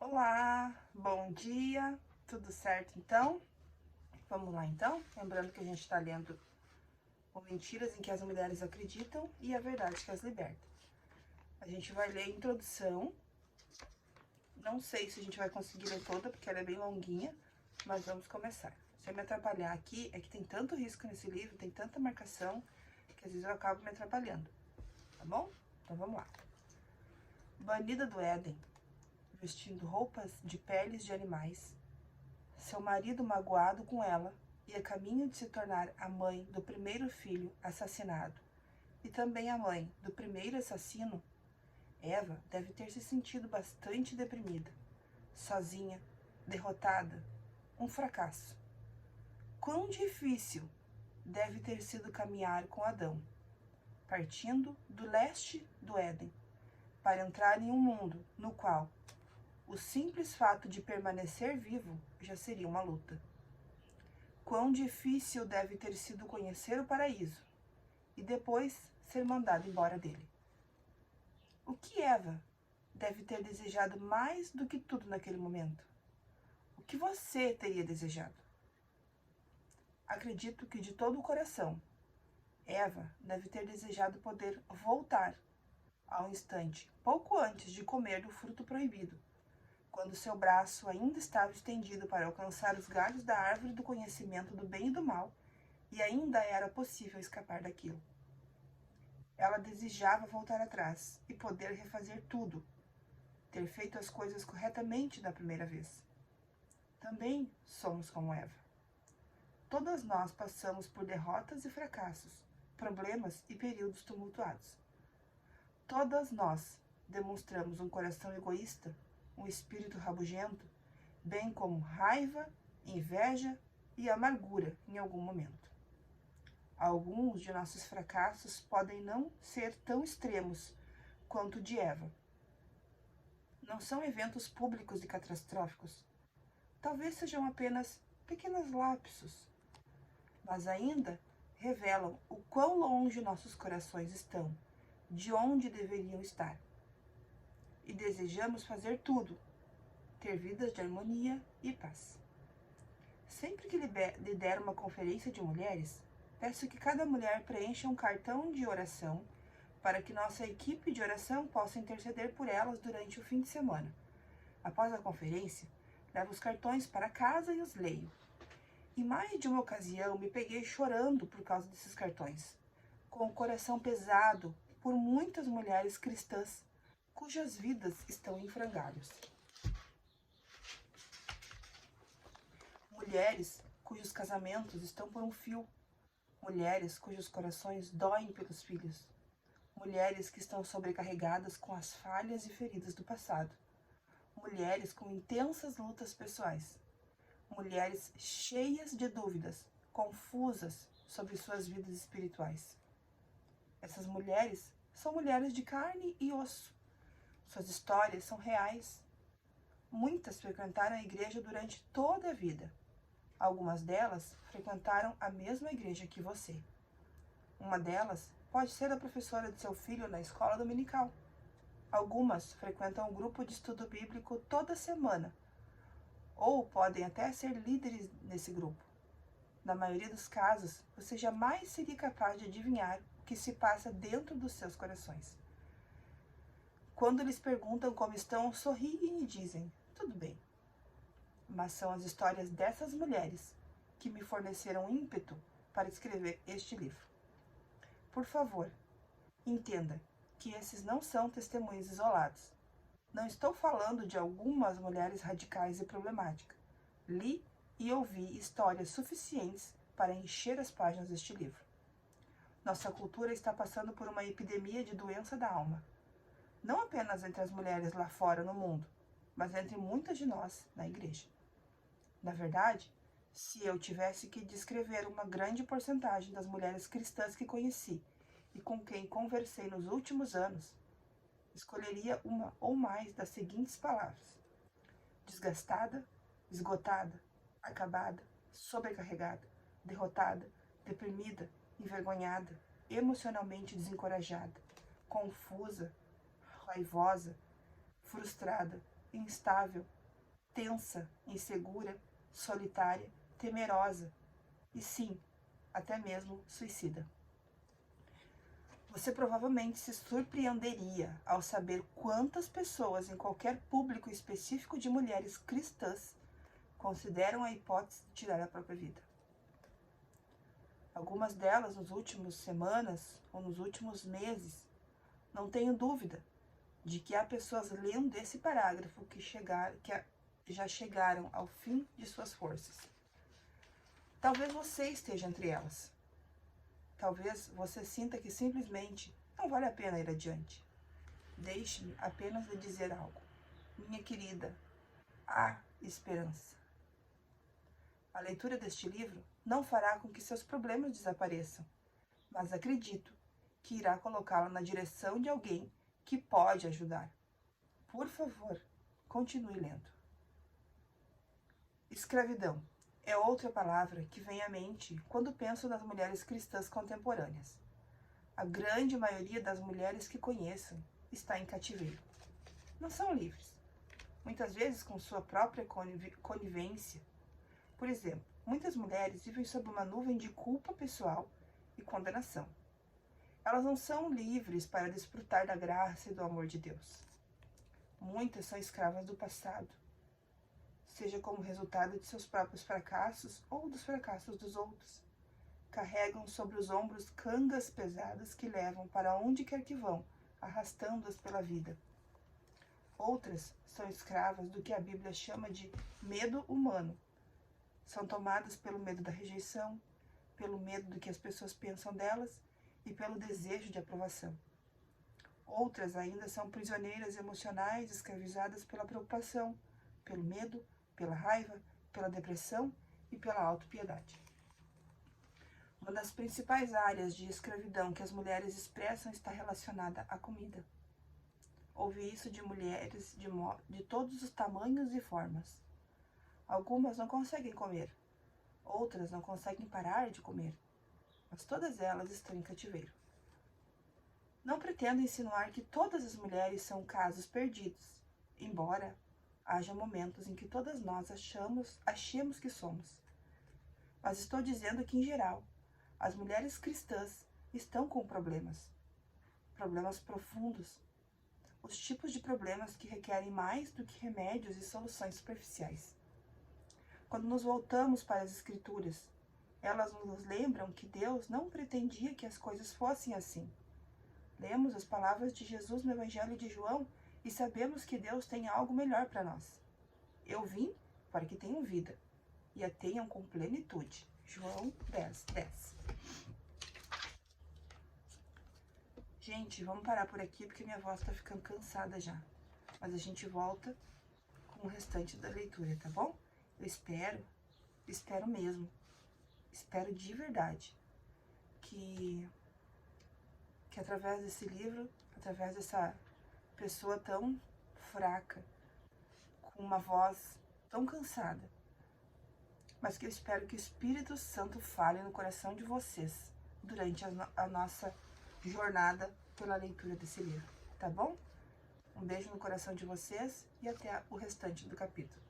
Olá, bom dia, tudo certo então? Vamos lá então? Lembrando que a gente está lendo o Mentiras em que as Mulheres Acreditam e a Verdade que as Liberta. A gente vai ler a introdução, não sei se a gente vai conseguir ler toda porque ela é bem longuinha, mas vamos começar. Se eu me atrapalhar aqui, é que tem tanto risco nesse livro, tem tanta marcação, que às vezes eu acabo me atrapalhando, tá bom? Então vamos lá. Banida do Éden, vestindo roupas de peles de animais, seu marido magoado com ela e a caminho de se tornar a mãe do primeiro filho assassinado e também a mãe do primeiro assassino, Eva deve ter se sentido bastante deprimida, sozinha, derrotada, um fracasso. Quão difícil deve ter sido caminhar com Adão, partindo do leste do Éden, para entrar em um mundo no qual o simples fato de permanecer vivo já seria uma luta. Quão difícil deve ter sido conhecer o paraíso e depois ser mandado embora dele. O que Eva deve ter desejado mais do que tudo naquele momento? O que você teria desejado? Acredito que de todo o coração, Eva deve ter desejado poder voltar ao instante, pouco antes de comer do fruto proibido, quando seu braço ainda estava estendido para alcançar os galhos da árvore do conhecimento do bem e do mal, e ainda era possível escapar daquilo. Ela desejava voltar atrás e poder refazer tudo, ter feito as coisas corretamente da primeira vez. Também somos como Eva. Todas nós passamos por derrotas e fracassos, problemas e períodos tumultuados. Todas nós demonstramos um coração egoísta, um espírito rabugento, bem como raiva, inveja e amargura em algum momento. Alguns de nossos fracassos podem não ser tão extremos quanto o de Eva. Não são eventos públicos e catastróficos. Talvez sejam apenas pequenos lapsos, mas ainda revelam o quão longe nossos corações estão, de onde deveriam estar. E desejamos fazer tudo, ter vidas de harmonia e paz. Sempre que lhe der uma conferência de mulheres, peço que cada mulher preencha um cartão de oração para que nossa equipe de oração possa interceder por elas durante o fim de semana. Após a conferência, levo os cartões para casa e os leio. Em mais de uma ocasião, me peguei chorando por causa desses cartões, com o coração pesado por muitas mulheres cristãs cujas vidas estão em frangalhos. Mulheres cujos casamentos estão por um fio. Mulheres cujos corações doem pelos filhos. Mulheres que estão sobrecarregadas com as falhas e feridas do passado. Mulheres com intensas lutas pessoais. Mulheres cheias de dúvidas, confusas sobre suas vidas espirituais. Essas mulheres são mulheres de carne e osso. Suas histórias são reais. Muitas frequentaram a igreja durante toda a vida. Algumas delas frequentaram a mesma igreja que você. Uma delas pode ser a professora de seu filho na escola dominical. Algumas frequentam um grupo de estudo bíblico toda semana, ou podem até ser líderes nesse grupo. Na maioria dos casos, você jamais seria capaz de adivinhar o que se passa dentro dos seus corações. Quando lhes perguntam como estão, sorriem e dizem, tudo bem. Mas são as histórias dessas mulheres que me forneceram ímpeto para escrever este livro. Por favor, entenda que esses não são testemunhos isolados. Não estou falando de algumas mulheres radicais e problemáticas. Li e ouvi histórias suficientes para encher as páginas deste livro. Nossa cultura está passando por uma epidemia de doença da alma. Não apenas entre as mulheres lá fora no mundo, mas entre muitas de nós na igreja. Na verdade, se eu tivesse que descrever uma grande porcentagem das mulheres cristãs que conheci e com quem conversei nos últimos anos, escolheria uma ou mais das seguintes palavras: desgastada, esgotada, acabada, sobrecarregada, derrotada, deprimida, envergonhada, emocionalmente desencorajada, confusa, raivosa, frustrada, instável, tensa, insegura, solitária, temerosa e, sim, até mesmo suicida. Você provavelmente se surpreenderia ao saber quantas pessoas em qualquer público específico de mulheres cristãs consideram a hipótese de tirar a própria vida. Algumas delas, nas últimas semanas ou nos últimos meses, não tenho dúvida de que há pessoas lendo esse parágrafo que já chegaram ao fim de suas forças. Talvez você esteja entre elas. Talvez você sinta que simplesmente não vale a pena ir adiante. Deixe-me apenas lhe dizer algo. Minha querida, há esperança. A leitura deste livro não fará com que seus problemas desapareçam, mas acredito que irá colocá-la na direção de alguém que pode ajudar. Por favor, continue lendo. Escravidão é outra palavra que vem à mente quando penso nas mulheres cristãs contemporâneas. A grande maioria das mulheres que conheço está em cativeiro. Não são livres, muitas vezes com sua própria conivência. Por exemplo, muitas mulheres vivem sob uma nuvem de culpa pessoal e condenação. Elas não são livres para desfrutar da graça e do amor de Deus. Muitas são escravas do passado, seja como resultado de seus próprios fracassos ou dos fracassos dos outros. Carregam sobre os ombros cangas pesadas que levam para onde quer que vão, arrastando-as pela vida. Outras são escravas do que a Bíblia chama de medo humano. São tomadas pelo medo da rejeição, pelo medo do que as pessoas pensam delas e pelo desejo de aprovação. Outras ainda são prisioneiras emocionais escravizadas pela preocupação, pelo medo, pela raiva, pela depressão e pela autopiedade. Uma das principais áreas de escravidão que as mulheres expressam está relacionada à comida. Ouvi isso de mulheres de todos os tamanhos e formas. Algumas não conseguem comer, outras não conseguem parar de comer, mas todas elas estão em cativeiro. Não pretendo insinuar que todas as mulheres são casos perdidos, embora haja momentos em que todas nós achemos que somos. Mas estou dizendo que, em geral, as mulheres cristãs estão com problemas profundos, os tipos de problemas que requerem mais do que remédios e soluções superficiais. Quando nos voltamos para as Escrituras, elas nos lembram que Deus não pretendia que as coisas fossem assim. Lemos as palavras de Jesus no Evangelho de João e sabemos que Deus tem algo melhor para nós. Eu vim para que tenham vida e a tenham com plenitude. João 10:10. Gente, vamos parar por aqui porque minha voz está ficando cansada já. Mas a gente volta com o restante da leitura, tá bom? Eu espero mesmo, espero de verdade que através desse livro, através dessa pessoa tão fraca, com uma voz tão cansada, mas que eu espero que o Espírito Santo fale no coração de vocês durante a nossa jornada pela leitura desse livro, tá bom? Um beijo no coração de vocês e até o restante do capítulo.